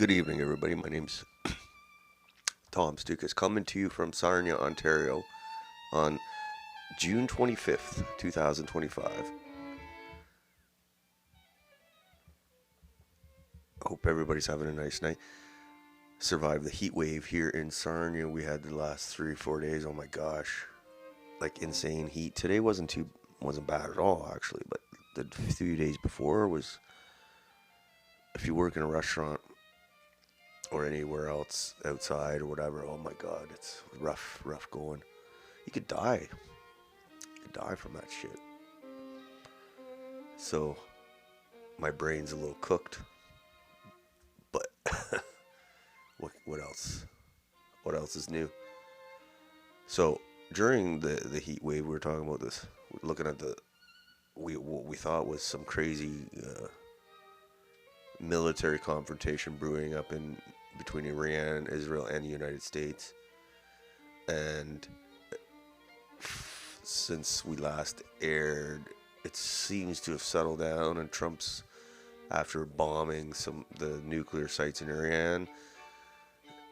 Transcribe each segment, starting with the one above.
Good evening, everybody. My name's Tom Stoukas, coming to you from Sarnia, Ontario on June 25th, 2025. I hope everybody's having a nice night. Survived the heat wave here in Sarnia. We had the last 3 or 4 days. Oh my gosh, like insane heat. Today wasn't bad at all actually, but the few days before was. If you work in a restaurant or anywhere else outside or whatever, oh my god, it's rough going. You could die. You could die from that shit. So my brain's a little cooked. But what else? What else is new? So during the heat wave, we were talking about this, looking at what we thought was some crazy military confrontation brewing up in between Iran, Israel, and the United States. And since we last aired, it seems to have settled down, and Trump's, after bombing the nuclear sites in Iran,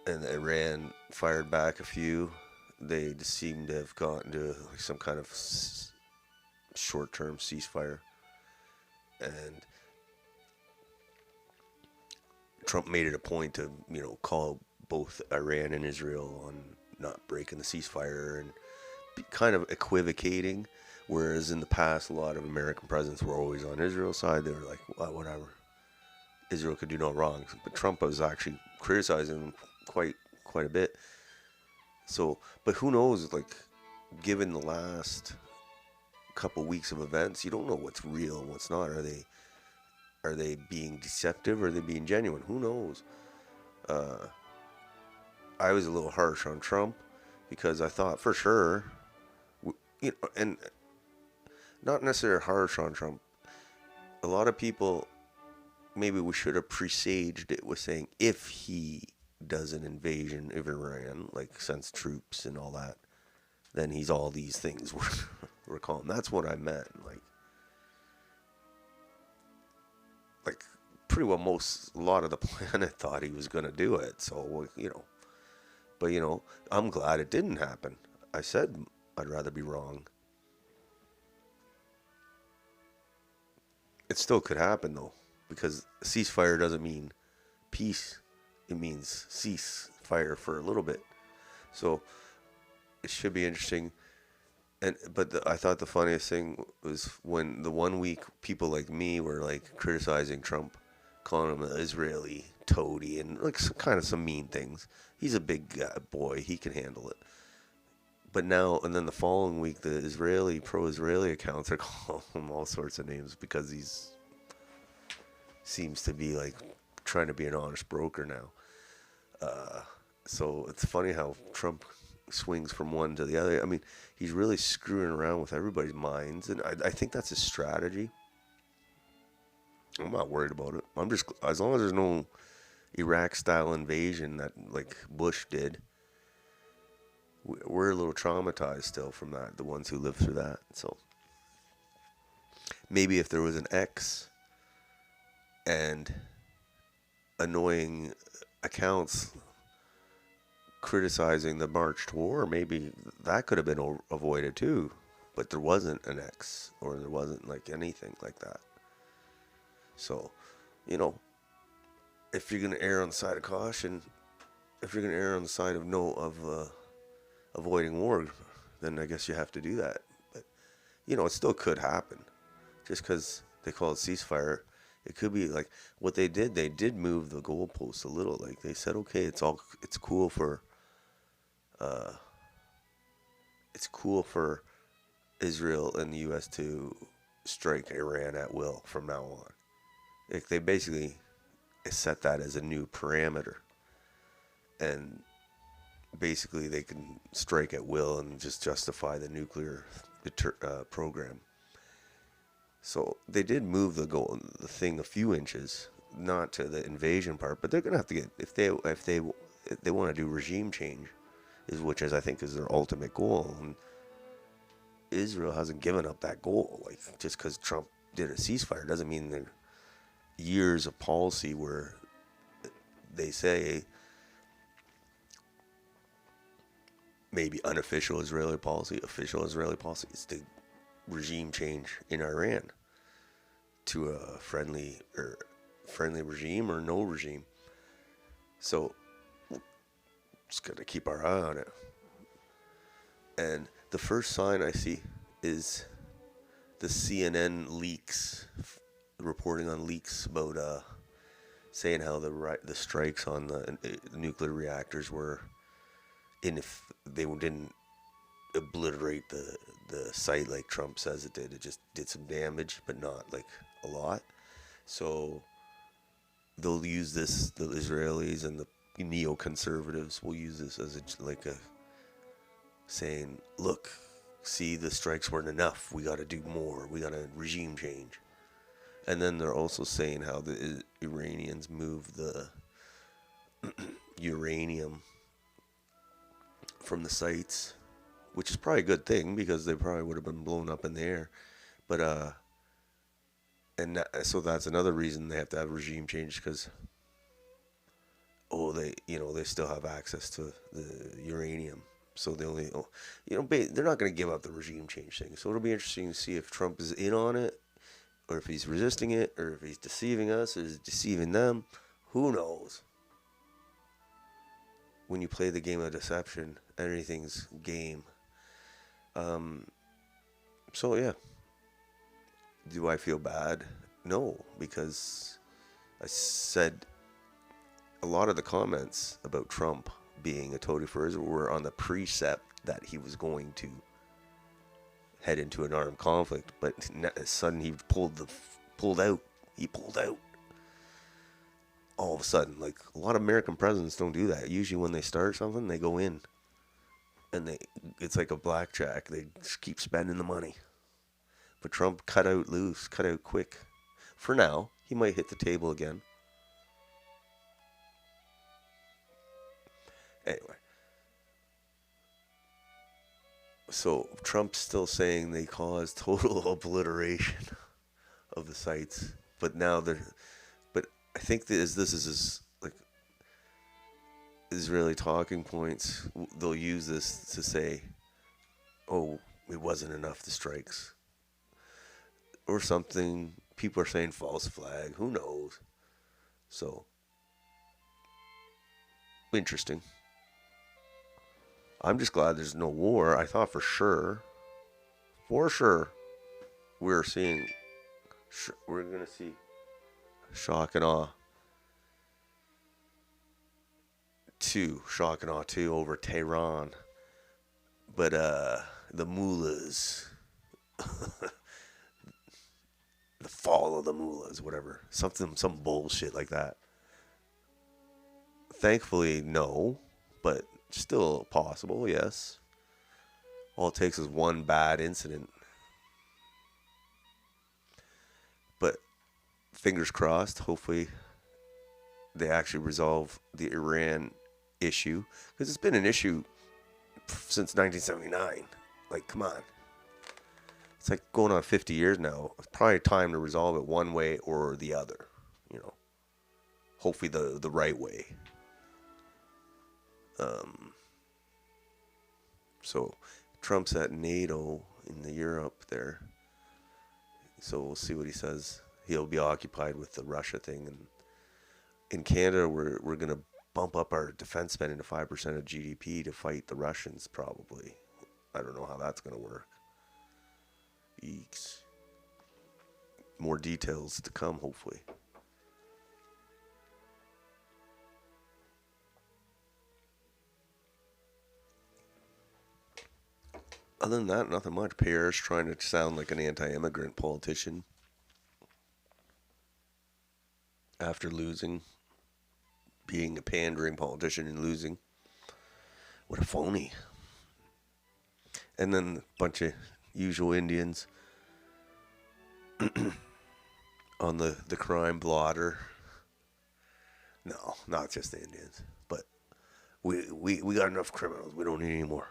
and Iran fired back a few, they seem to have gotten to like some kind of short-term ceasefire, and Trump made it a point to call both Iran and Israel on not breaking the ceasefire and kind of equivocating. Whereas in the past, a lot of American presidents were always on Israel's side. They were like, well, whatever. Israel could do no wrong. But Trump was actually criticizing them quite a bit. So, but who knows? Like, given the last couple weeks of events, you don't know what's real and what's not. Are they being deceptive or are they being genuine? Who knows? I was a little harsh on Trump because I thought for sure, and not necessarily harsh on Trump. A lot of people, maybe we should have presaged it with saying if he does an invasion of Iran, like sends troops and all that, then he's all these things we're calling. That's what I meant. Like pretty well a lot of the planet thought he was going to do it. So, but I'm glad it didn't happen. I said I'd rather be wrong. It still could happen though, because ceasefire doesn't mean peace. It means cease fire for a little bit. So it should be interesting. But I thought the funniest thing was when the 1 week people like me were like criticizing Trump, calling him an Israeli toady and like some mean things. He's a big boy; he can handle it. But now, and then the following week, the pro-Israeli accounts are calling him all sorts of names because he's seems to be like trying to be an honest broker now. So it's funny how Trump swings from one to the other. I mean, he's really screwing around with everybody's minds, and I think that's his strategy. I'm not worried about it. I'm just, as long as there's no Iraq-style invasion that like Bush did. We're a little traumatized still from that, the ones who lived through that. So maybe if there was an X and annoying accounts criticizing the March to war, maybe that could have been avoided too. But there wasn't an X, or there wasn't like anything like that. So, if you're gonna err on the side of caution, if you're gonna err on the side of avoiding war, then I guess you have to do that. But it still could happen. Just because they call it ceasefire, it could be like what they did. They did move the goalposts a little. Like they said, okay, it's cool for Israel and the U.S. to strike Iran at will from now on. Like they basically set that as a new parameter, and basically they can strike at will and just justify the nuclear program. So they did move the thing a few inches, not to the invasion part, but they're gonna have to get if they want to do regime change, which I think is their ultimate goal. And Israel hasn't given up that goal. Like just because Trump did a ceasefire doesn't mean there years of policy where they say maybe unofficial Israeli policy, official Israeli policy is the regime change in Iran to a friendly regime or no regime. So just got to keep our eye on it. And the first sign I see is the CNN leaks, reporting on leaks about saying how the strikes on the nuclear reactors were, and if they didn't obliterate the site like Trump says it did, it just did some damage, but not like a lot. So they'll use this, the Israelis and the neoconservatives will use this as a saying, look, see, the strikes weren't enough. We got to do more. We got a regime change. And then they're also saying how the Iranians moved the uranium from the sites, which is probably a good thing because they probably would have been blown up in the air. But so that's another reason they have to have regime change, because they still have access to the uranium. So they're not going to give up the regime change thing. So it'll be interesting to see if Trump is in on it, or if he's resisting it, or if he's deceiving us, or is deceiving them. Who knows? When you play the game of deception, anything's game. So yeah. Do I feel bad? No, because I said a lot of the comments about Trump being a toady for Israel were on the precept that he was going to head into an armed conflict, but suddenly he pulled out. He pulled out. All of a sudden, like a lot of American presidents don't do that. Usually, when they start something, they go in, and it's like a blackjack. They just keep spending the money. But Trump cut out quick. For now, he might hit the table again. Anyway. So Trump's still saying they caused total obliteration of the sites. But now I think this is like Israeli talking points. They'll use this to say, oh, it wasn't enough, the strikes. Or something. People are saying false flag. Who knows? So, interesting. I'm just glad there's no war. I thought for sure, we're going to see shock and awe 2 over Tehran. But the mullahs, the fall of the mullahs, whatever, some bullshit like that. Thankfully, no, but still possible, yes. All it takes is one bad incident. But fingers crossed, hopefully they actually resolve the Iran issue, because it's been an issue since 1979. Like, come on. It's like going on 50 years now. It's probably time to resolve it one way or the other. Hopefully the right way. So Trump's at NATO in the Europe there. So we'll see what he says. He'll be occupied with the Russia thing. And in Canada, we're going to bump up our defense spending to 5% of GDP to fight the Russians, probably. I don't know how that's going to work. Eeks. More details to come, hopefully. Other than that, nothing much. Pierre's trying to sound like an anti-immigrant politician after losing, being a pandering politician and losing. What a phony. And then a bunch of usual Indians on the crime blotter. No, not just the Indians, but we got enough criminals. We don't need any more.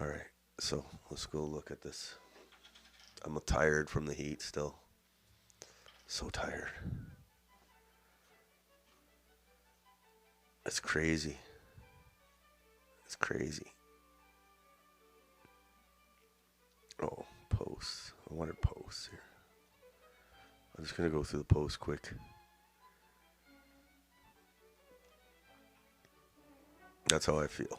All right, so let's go look at this. I'm tired from the heat still. So tired. It's crazy. It's crazy. Oh, posts. I wanted posts here. I'm just going to go through the posts quick. That's how I feel.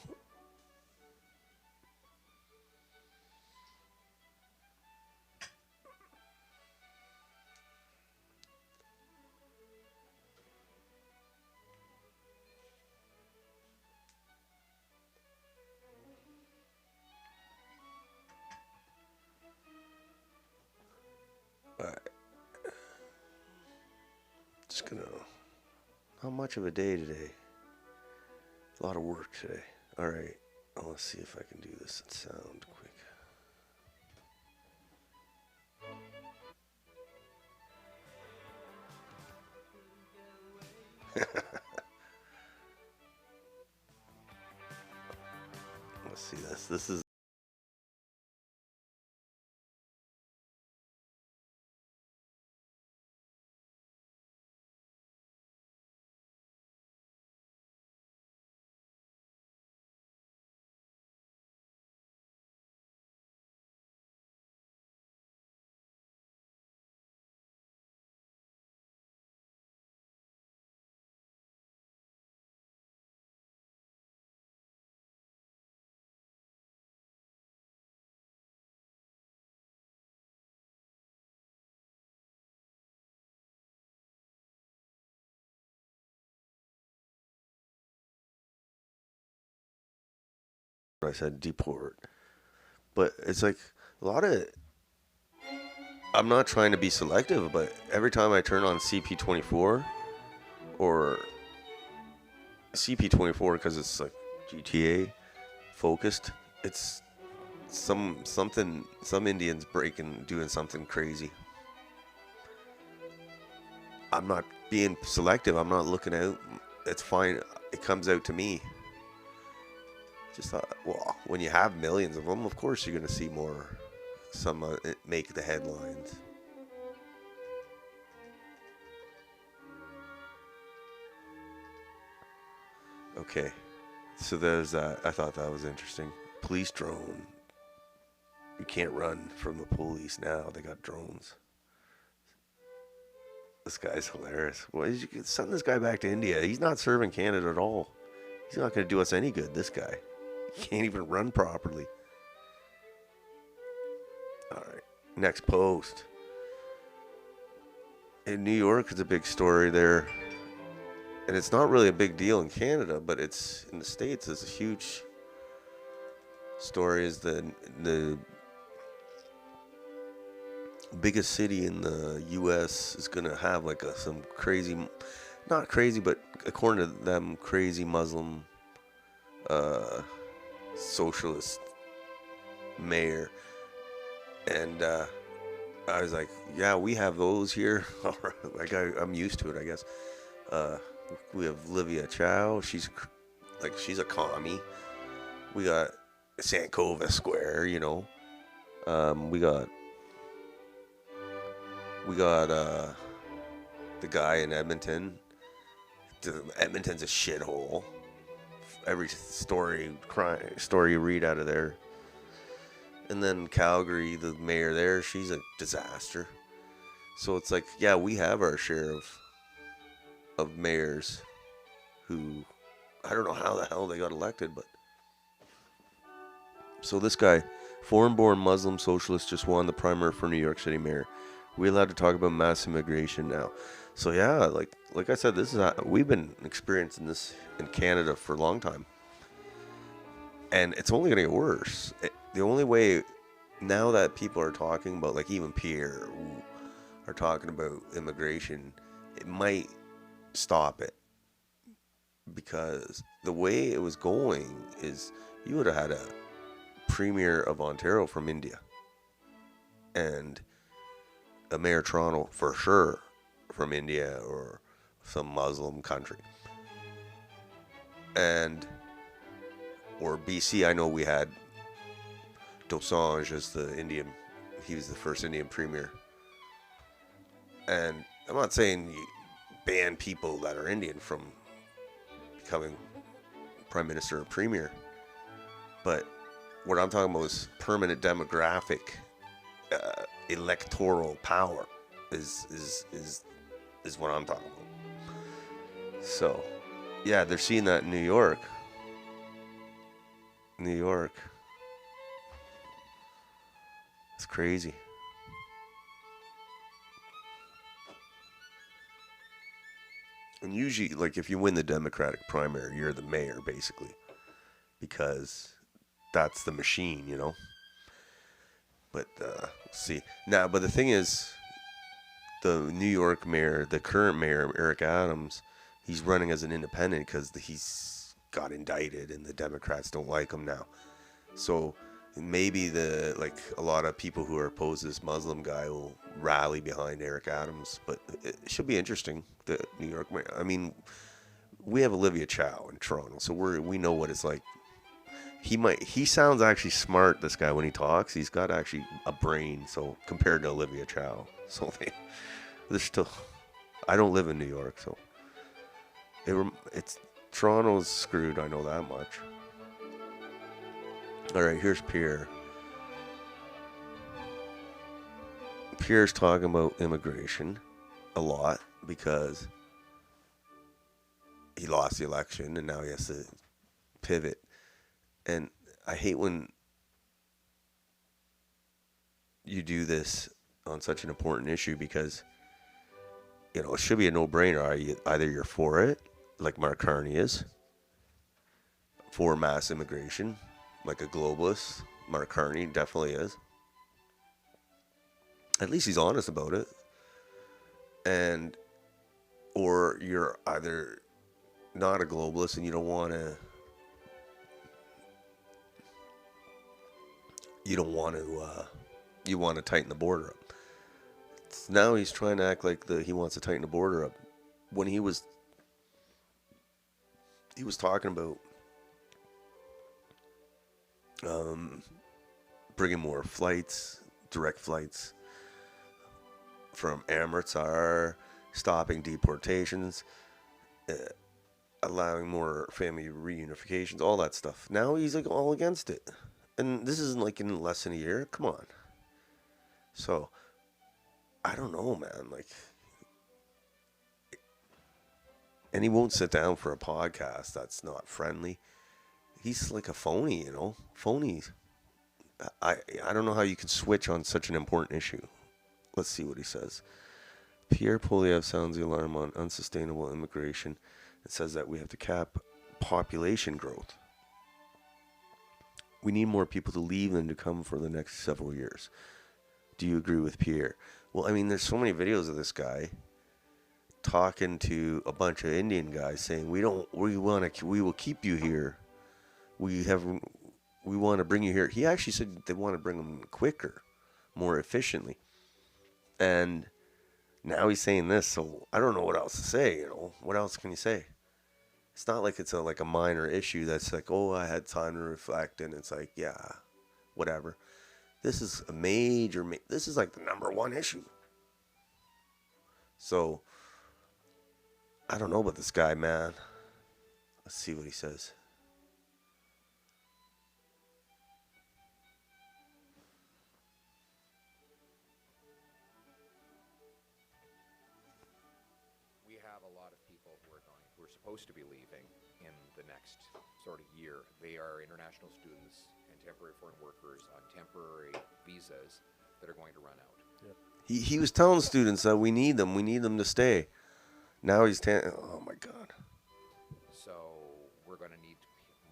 Alright. Just gonna. Not much of a day today. A lot of work today. Alright. Let's see if I can do this and sound quick. Let's see this. This is. I said deport. But it's like a lot of. I'm not trying to be selective, but every time I turn on CP24 or CP24 because it's like GTA focused, it's some Indians doing something crazy. I'm not being selective. I'm not looking out. It's fine. It comes out to me. Just thought, well, when you have millions of them, of course you're going to see more. Some make the headlines. Okay, so there's that. I thought that was interesting. Police drone. You can't run from the police now. They got drones. This guy's hilarious. Why did you send this guy back to India? He's not serving Canada at all. He's not going to do us any good, this guy. He can't even run properly. Alright, next post. In New York, it's a big story there. And it's not really a big deal in Canada, but it's in the States. It's a huge story. Is the biggest city in the U.S. is going to have like some crazy, not crazy, but according to them, crazy Muslim socialist mayor. And I was like, yeah, we have those here. Like I'm used to it, I guess. We have Livia Chow. She's a commie. We got Sankova Square, you know. We got the guy in Edmonton. Edmonton's a shithole. Every story you read out of there. And then Calgary, the mayor there, she's a disaster. So it's like, yeah, we have our share of mayors who, I don't know how the hell they got elected, but. So this guy, foreign-born Muslim socialist, just won the primary for New York City mayor. We allowed to talk about mass immigration now. So yeah, like I said, we've been experiencing this in Canada for a long time. And it's only going to get worse. The only way, now that people are talking about, like even Pierre, are talking about immigration, it might stop it. Because the way it was going is you would have had a premier of Ontario from India. And a mayor of Toronto, for sure, from India or some Muslim country. Or BC, I know we had Dosanjh as the Indian. He was the first Indian premier. And I'm not saying you ban people that are Indian from becoming prime minister or premier. But what I'm talking about is permanent demographic electoral power is what I'm talking about. So, yeah, they're seeing that in New York. New York. It's crazy. And usually, like, if you win the Democratic primary, you're the mayor, basically. Because that's the machine, you know? But, see. Now, but the thing is, the New York mayor, the current mayor, Eric Adams, he's running as an independent because he's got indicted and the Democrats don't like him now. So maybe a lot of people who are opposed to this Muslim guy will rally behind Eric Adams. But it should be interesting. The New York mayor. I mean, we have Olivia Chow in Toronto, so we know what it's like. He sounds actually smart, this guy, when he talks. He's got actually a brain, so compared to Olivia Chow. So they're still, I don't live in New York, so it's Toronto's screwed, I know that much. Alright, here's Pierre. Pierre's talking about immigration a lot because he lost the election and now he has to pivot. And I hate when you do this on such an important issue because, you know, it should be a no-brainer. Either you're for it, like Mark Carney is, for mass immigration, like a globalist. Mark Carney definitely is. At least he's honest about it. Or you're either not a globalist and you want to tighten the border up. Now he's trying to act like he wants to tighten the border up. When he was talking about bringing more flights, direct flights from Amritsar, stopping deportations, allowing more family reunifications, all that stuff. Now he's like all against it. And this isn't like in less than a year. Come on. So, I don't know, man. Like, and he won't sit down for a podcast that's not friendly. He's like a phony, you know? Phonies. I don't know how you can switch on such an important issue. Let's see what he says. Pierre Poilievre sounds the alarm on unsustainable immigration. It says that we have to cap population growth. We need more people to leave than to come for the next several years. Do you agree with Pierre? Well, I mean, there's so many videos of this guy talking to a bunch of Indian guys saying, we will keep you here. We want to bring you here. He actually said they want to bring them quicker, more efficiently. And now he's saying this, so I don't know what else to say, you know. What else can you say? It's not like it's a minor issue that's like, oh, I had time to reflect, and it's like, yeah, whatever. This is a this is like the number one issue. So, I don't know about this guy, man. Let's see what he says. We have a lot of people who are supposed to be leaving in the next sort of year. They are international students and temporary foreign workers on temporary visas that are going to run out. Yep. He was telling students that we need them to stay. Now he's oh my God. So we're going to need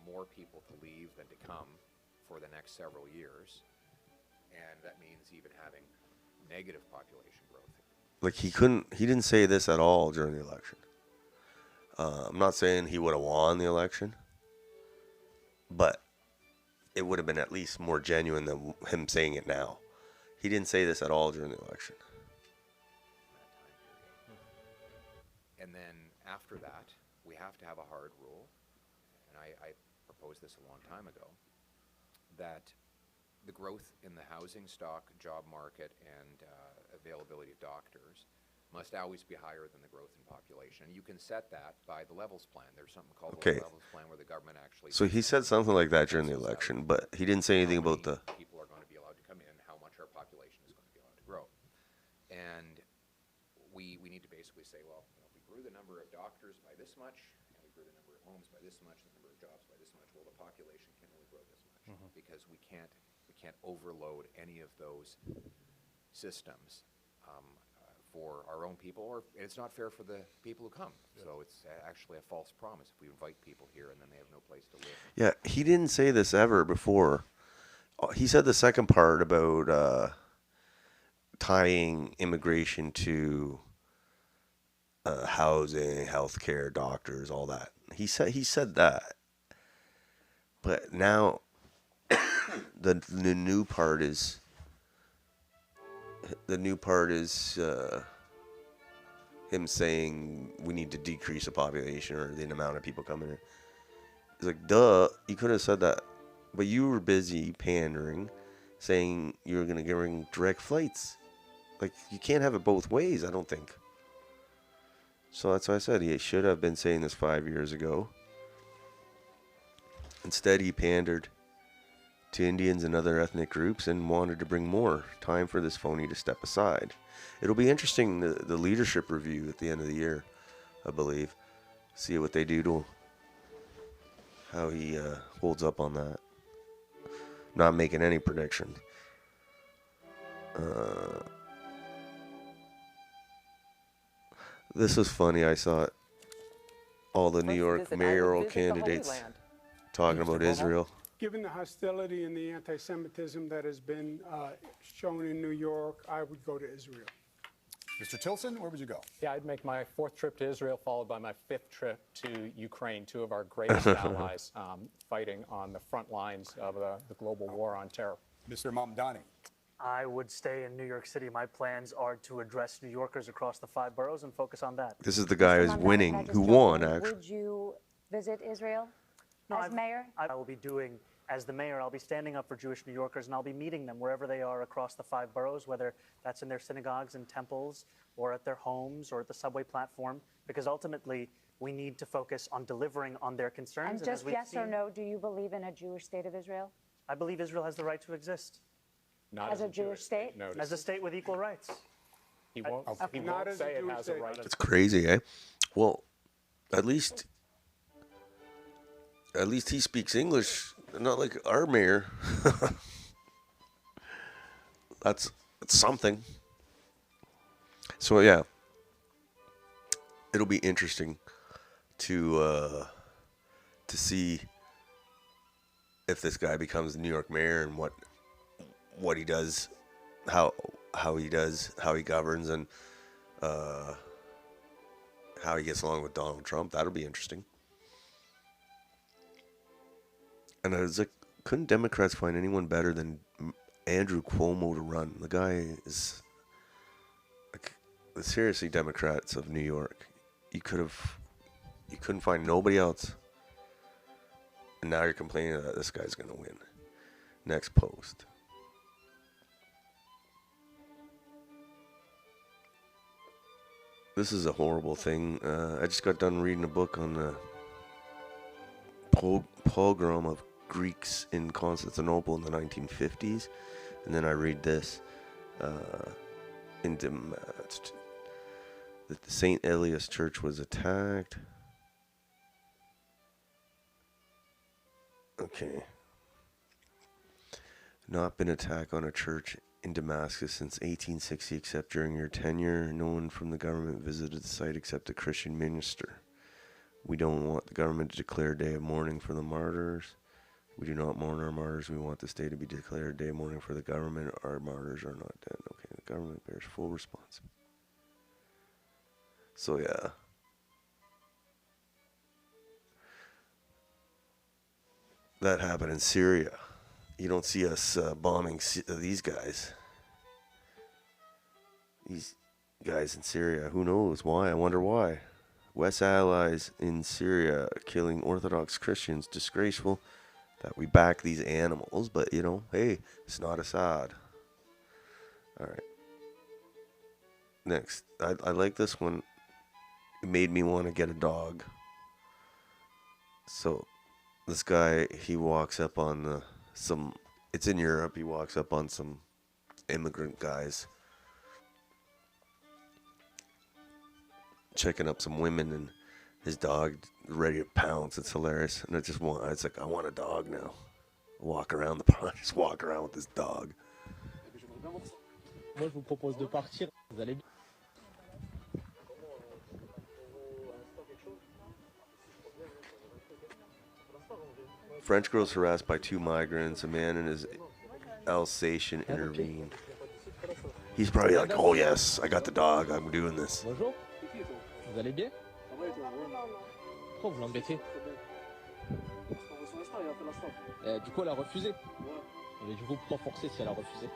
more people to leave than to come for the next several years, and that means even having negative population growth. Like he didn't say this at all during the election. I'm not saying he would have won the election, but it would have been at least more genuine than him saying it now. He didn't say this at all during the election. And then after that, we have to have a hard rule, and I proposed this a long time ago, that the growth in the housing stock, job market, and availability of doctors must always be higher than the growth in population. You can set that by the levels plan. There's something called Okay. the levels plan where the government actually. So he said something like that during the pencils out election, but he didn't say anything how about many the. people are going to be allowed to come in, how much our population is going to be allowed to grow. And we need to basically say, well, if we grew the number of doctors by this much, and we grew the number of homes by this much, the number of jobs by this much, well, the population can only grow this much because we can't overload any of those systems for our own people, or it's not fair for the people who come. Yeah. So it's actually a false promise if we invite people here and then they have no place to live. Yeah, he didn't say this ever before. He said the second part about tying immigration to housing, healthcare, doctors, all that. He said that, but now the new part is him saying we need to decrease the population or the amount of people coming in. It's like, duh, you could have said that, but you were busy pandering, saying you were going to bring direct flights. Like, you can't have it both ways, I don't think. So that's why I said he should have been saying this 5 years ago. Instead, he pandered to Indians and other ethnic groups and wanted to bring more. Time for this phony to step aside. It'll be interesting, the leadership review at the end of the year, I believe. See what they do to how he holds up on that. Not making any predictions. This was funny. I saw it. All the New York mayoral candidates talking about Israel. Given the hostility and the anti-Semitism that has been shown in New York, I would go to Israel. Mr. Tilson, where would you go? Yeah, I'd make my 4th trip to Israel, followed by my 5th trip to Ukraine, two of our greatest allies fighting on the front lines of the global war on terror. Mr. Mamdani. I would stay in New York City. My plans are to address New Yorkers across the 5 boroughs and focus on that. This is the guy who's winning, who won, actually. Would you visit Israel as mayor? I will be doing, as the mayor, I'll be standing up for Jewish New Yorkers, and I'll be meeting them wherever they are across the 5 boroughs, whether that's in their synagogues and temples, or at their homes, or at the subway platform, because ultimately we need to focus on delivering on their concerns. And just yes or no, do you believe in a Jewish state of Israel? I believe Israel has the right to exist. Not as a Jewish state? No, as a state with equal rights. He won't, he Not won't as a say it Jewish has a state. right to. It's crazy, eh? Well, at least he speaks English, not like our mayor. That's something. So yeah, it'll be interesting to see if this guy becomes the New York mayor and what he does, how he governs, and how he gets along with Donald Trump. That'll be interesting. And I was like, couldn't Democrats find anyone better than Andrew Cuomo to run? The guy is like, seriously, Democrats of New York. You couldn't find nobody else. And now you're complaining that this guy's going to win. Next post. This is a horrible thing. I just got done reading a book on the pogrom of Greeks in Constantinople in the 1950s. And then I read this. That the St. Elias Church was attacked. Okay. Not been attacked on a church in Damascus since 1860, except during your tenure. No one from the government visited the site except a Christian minister. We don't want the government to declare a day of mourning for the martyrs. We do not mourn our martyrs. We want this day to be declared a day of mourning for the government. Our martyrs are not dead. Okay, the government bears full responsibility. So yeah. That happened in Syria. You don't see us bombing these guys. These guys in Syria. Who knows why? I wonder why. West allies in Syria killing Orthodox Christians. Disgraceful that we back these animals. But, you know, hey, it's not Assad. All right. Next, I like this one. It made me want to get a dog. So, this guy, he walks up on some. It's in Europe. He walks up on some immigrant guys, checking up some women, and his dog ready to pounce. It's hilarious, and it's like I want a dog now. Walk around the pond, just walk around with this dog. Moi, je vous propose de partir. Vous allez bien. French girl's harassed by 2 migrants. A man and his Alsatian intervene. He's probably like, oh yes, I got the dog. I'm doing this. Bonjour. Vous allez bien? Pourquoi vous l'embêtez? Du coup, elle a refusé. Mais du coup, pourquoi forcer si elle a refusé?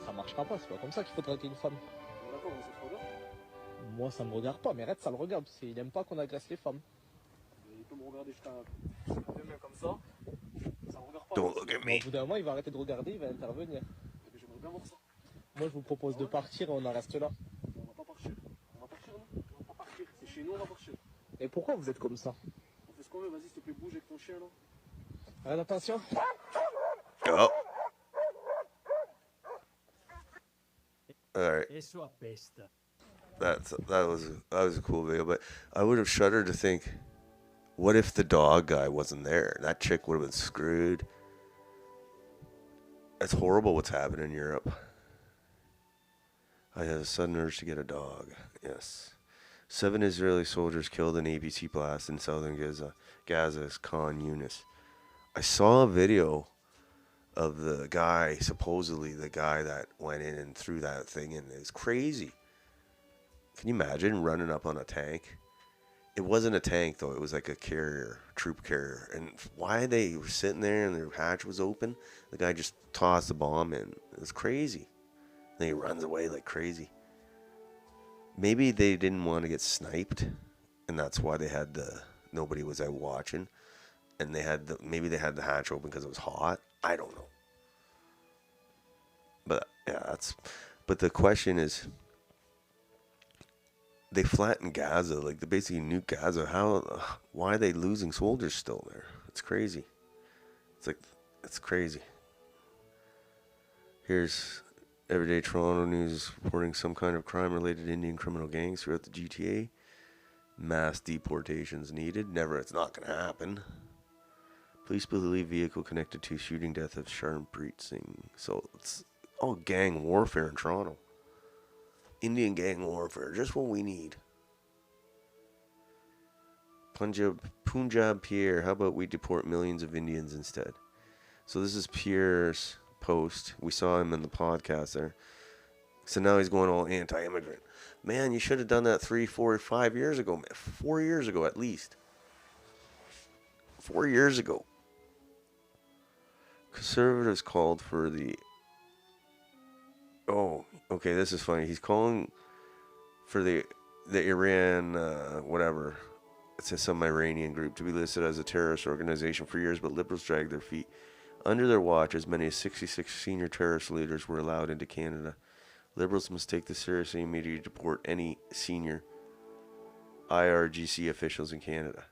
Ça marchera pas, c'est pas comme ça qu'il faut traiter une femme. Moi, ça me regarde pas, mais Red, ça le regarde. Il aime pas qu'on agresse les femmes. Il peut me regarder jusqu'à deux mains comme ça. Ça me regarde pas. Don't look at me. Au bout d'un moment, il va arrêter de regarder, il va intervenir. J'aimerais bien voir ça. Moi, je vous propose de partir et on en reste là. On va pas partir. On va partir, non? On va pas partir. C'est chez nous, on va partir. Et pourquoi vous êtes comme ça? On fait ce qu'on veut, vas-y, s'il te plaît, bouge avec ton chien, là. Allez, attention. Oh. All right. That was a cool video, but I would have shuddered to think, what if the dog guy wasn't there? That chick would have been screwed. It's horrible what's happening in Europe. I had a sudden urge to get a dog. Yes. 7 Israeli soldiers killed in ABC blast in southern Gaza's Khan Yunis. I saw a video of the guy, supposedly the guy that went in and threw that thing in. It's crazy. Can you imagine running up on a tank? It wasn't a tank, though. It was like a carrier, troop carrier. And why they were sitting there and their hatch was open, the guy just tossed the bomb in. It was crazy. Then he runs away like crazy. Maybe they didn't want to get sniped, and that's why they had nobody was out watching. And maybe they had the hatch open because it was hot. I don't know. But yeah, but the question is, they flattened Gaza, like they basically nuked Gaza. Why are they losing soldiers still there? It's crazy. It's crazy. Here's Everyday Toronto News reporting some kind of crime-related Indian criminal gangs throughout the GTA. Mass deportations needed. It's not going to happen. Police believe vehicle connected to shooting death of Sharmpreet Singh. So it's all gang warfare in Toronto. Indian gang warfare, just what we need. Punjab Pierre, how about we deport millions of Indians instead? So this is Pierre's post. We saw him in the podcast there. So now he's going all anti-immigrant. Man, you should have done that 3, 4, 5 years ago. 4 years ago at least. 4 years ago. Conservatives called for the... Oh, okay, this is funny. He's calling for the Iran, whatever. It says some Iranian group to be listed as a terrorist organization for years, but liberals dragged their feet. Under their watch, as many as 66 senior terrorist leaders were allowed into Canada. Liberals must take this seriously and immediately deport any senior IRGC officials in Canada.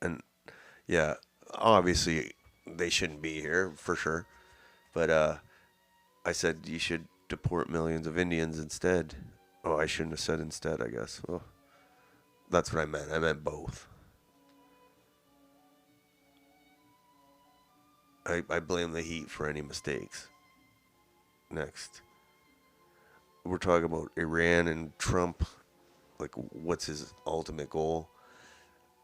And, yeah, obviously they shouldn't be here, for sure. But I said you should deport millions of Indians instead. Oh, I shouldn't have said instead, I guess. Well, that's what I meant. I meant both. I blame the heat for any mistakes. Next. We're talking about Iran and Trump. Like, what's his ultimate goal?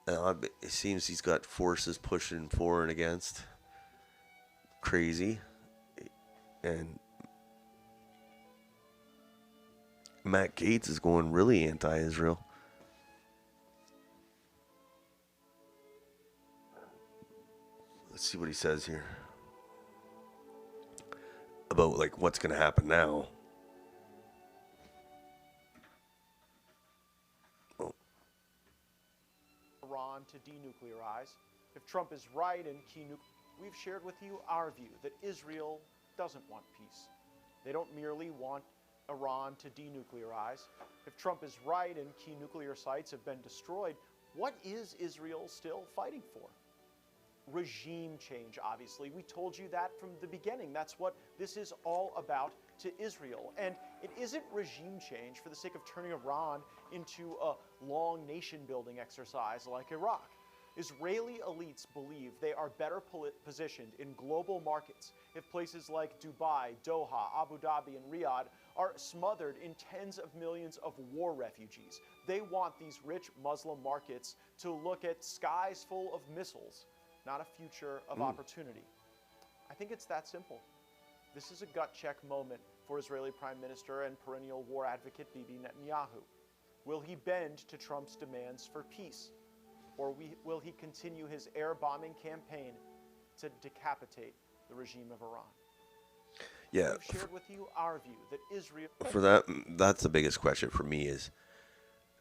It seems he's got forces pushing for and against. Crazy. And Matt Gaetz is going really anti-Israel. Let's see what he says here. About, like, what's going to happen now. Oh. Iran to denuclearize. If Trump is right and we've shared with you our view that Israel doesn't want peace. They don't merely want Iran to denuclearize. If Trump is right and key nuclear sites have been destroyed, what is Israel still fighting for? Regime change, obviously. We told you that from the beginning. That's what this is all about to Israel. And it isn't regime change for the sake of turning Iran into a long nation-building exercise like Iraq. Israeli elites believe they are better positioned in global markets if places like Dubai, Doha, Abu Dhabi, and Riyadh are smothered in tens of millions of war refugees. They want these rich Muslim markets to look at skies full of missiles, not a future of opportunity. I think it's that simple. This is a gut check moment for Israeli Prime Minister and perennial war advocate Bibi Netanyahu. Will he bend to Trump's demands for peace? Or will he continue his air bombing campaign to decapitate the regime of Iran? Yeah. We've shared with you our view that Israel... For that's the biggest question for me is,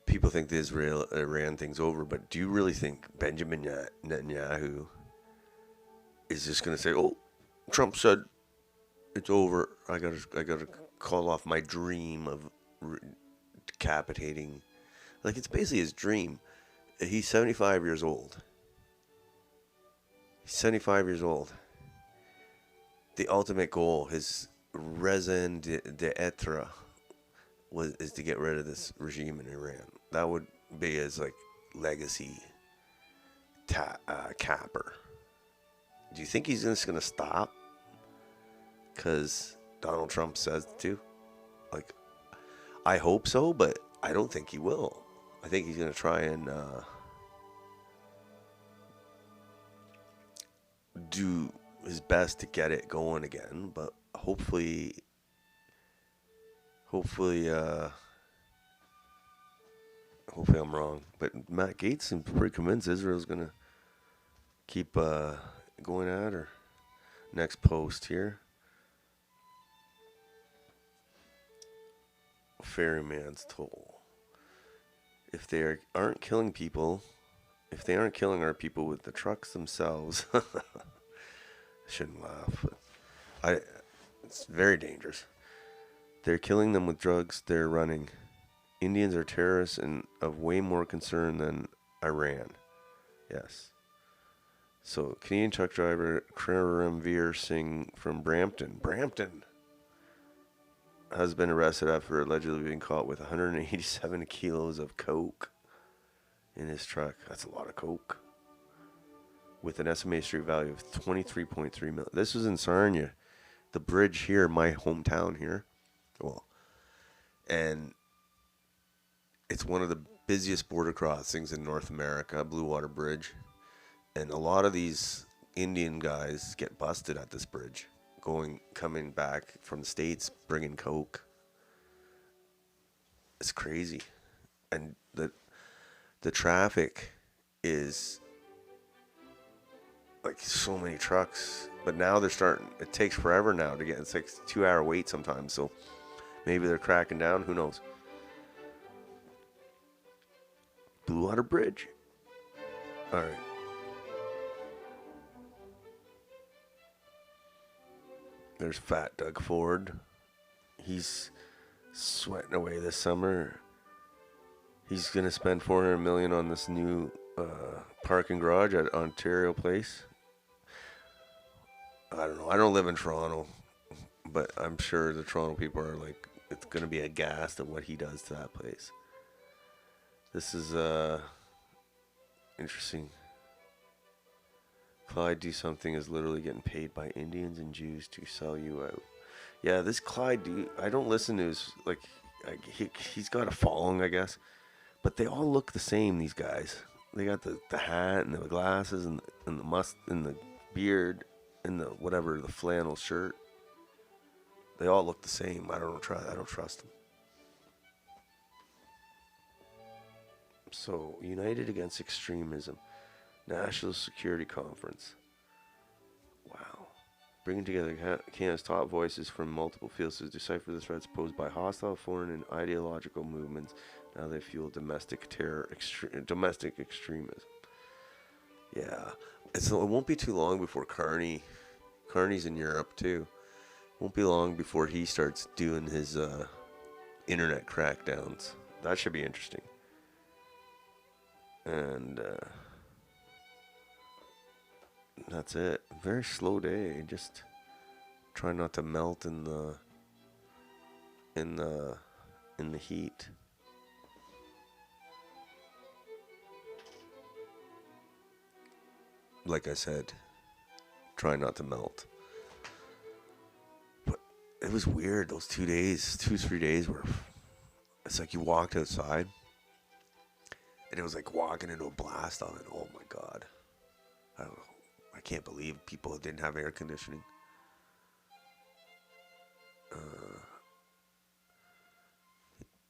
people think the Israel-Iran thing's over, but do you really think Benjamin Netanyahu is just going to say, "Oh, Trump said it's over. I gotta call off my dream of decapitating"? Like, it's basically his dream. He's 75 years old. He's 75 years old. The ultimate goal, his raison d'etre, is to get rid of this regime in Iran. That would be his legacy capper. Do you think he's just gonna stop because Donald Trump says to? I hope so, but I don't think he will. I think he's gonna try and do his best to get it going again, but hopefully I'm wrong. But Matt Gaetz seems pretty convinced Israel's gonna keep going at her. Next post here. Ferryman's toll. If they aren't killing our people with the trucks themselves, I shouldn't laugh, but it's very dangerous. They're killing them with drugs they're running. Indians are terrorists and of way more concern than Iran. Yes. So, Canadian truck driver Karamveer Singh from Brampton has been arrested after allegedly being caught with 187 kilos of coke in his truck. That's a lot of coke. With an estimated street value of $23.3 million. This was in Sarnia, the bridge here, my hometown here. Well, and it's one of the busiest border crossings in North America, Blue Water Bridge. And a lot of these Indian guys get busted at this bridge, coming back from the States, bringing coke. It's crazy. And the traffic is so many trucks, but now it takes forever now to get, it's like a 2-hour wait sometimes, so maybe they're cracking down, who knows. Blue Water Bridge. All right. There's Fat Doug Ford. He's sweating away this summer. He's going to spend $400 million on this new parking garage at Ontario Place. I don't know. I don't live in Toronto, but I'm sure the Toronto people are it's going to be aghast at what he does to that place. This is interesting. Clyde Do Something is literally getting paid by Indians and Jews to sell you out. Yeah, this Clyde dude, I don't listen to his, he's got a following, I guess. But they all look the same, these guys. They got the hat and the glasses and the beard and the flannel shirt. They all look the same. I don't trust them. So, United Against Extremism. National Security Conference. Wow. Bringing together Canada's top voices from multiple fields to decipher the threats posed by hostile foreign and ideological movements. Now they fuel domestic terror, domestic extremism. Yeah. It won't be too long before Carney's in Europe too. Won't be long before he starts doing his internet crackdowns. That should be interesting. And that's it. Very slow day. Just try not to melt in the heat. Like I said, try not to melt. But it was weird those 2 days, 3 days where it's like you walked outside and it was like walking into a blast oven. Oh my God. I can't believe people didn't have air conditioning.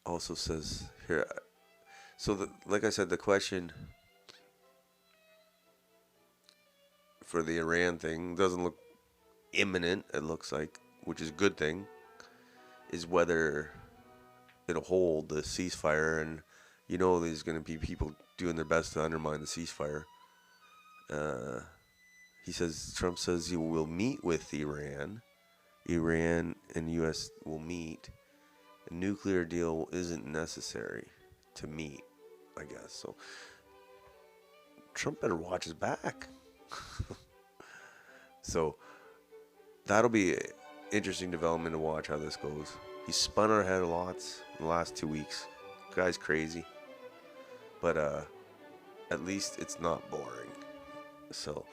Also says here, so like I said, the question for the Iran thing doesn't look imminent, it looks like, which is a good thing, is whether it'll hold the ceasefire. And you know there's going to be people doing their best to undermine the ceasefire. Trump says he will meet with Iran. Iran and U.S. will meet. A nuclear deal isn't necessary to meet, I guess. So Trump better watch his back. So that'll be an interesting development to watch how this goes. He's spun our head lots in the last 2 weeks. Guy's crazy. But at least it's not boring. So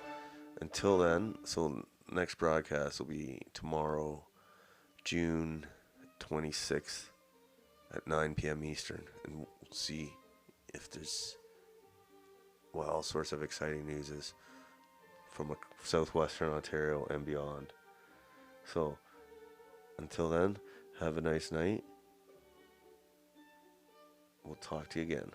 until then, so next broadcast will be tomorrow, June 26th at 9 p.m. Eastern. And we'll see if there's, all sorts of exciting news is from southwestern Ontario and beyond. So until then, have a nice night. We'll talk to you again.